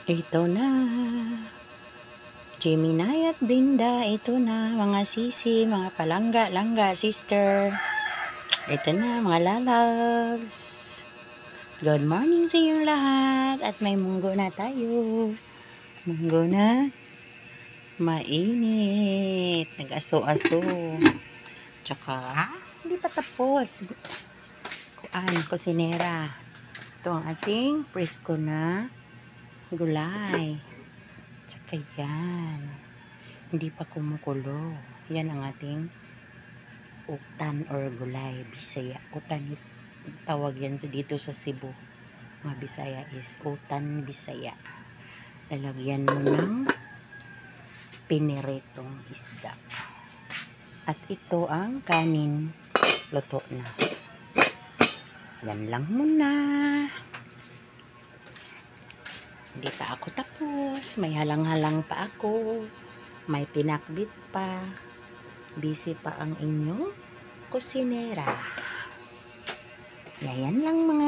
Ito na, Gemini at Brenda, ito na mga sisi, mga palangga-langga, sister. Ito na mga lalags. Good morning sa inyong lahat at may munggo na tayo. Munggo na mainit, nag-aso-aso. Tsaka, hindi pa tapos. Kusinera. Ito ang ating presko na gulay. Tsaka yan. Hindi pa kumukulo. Yan ang ating utan or gulay. Bisaya. Utan. Tawag yan dito sa Cebu. Mga Bisaya is utan Bisaya. Lalagyan mo ng piniritong isda. At ito ang kanin. Luto na. Yan lang muna. Hindi pa ako tapos. May halang-halang pa ako. May pinakbit pa. Busy pa ang inyong kusinera. Yan lang mga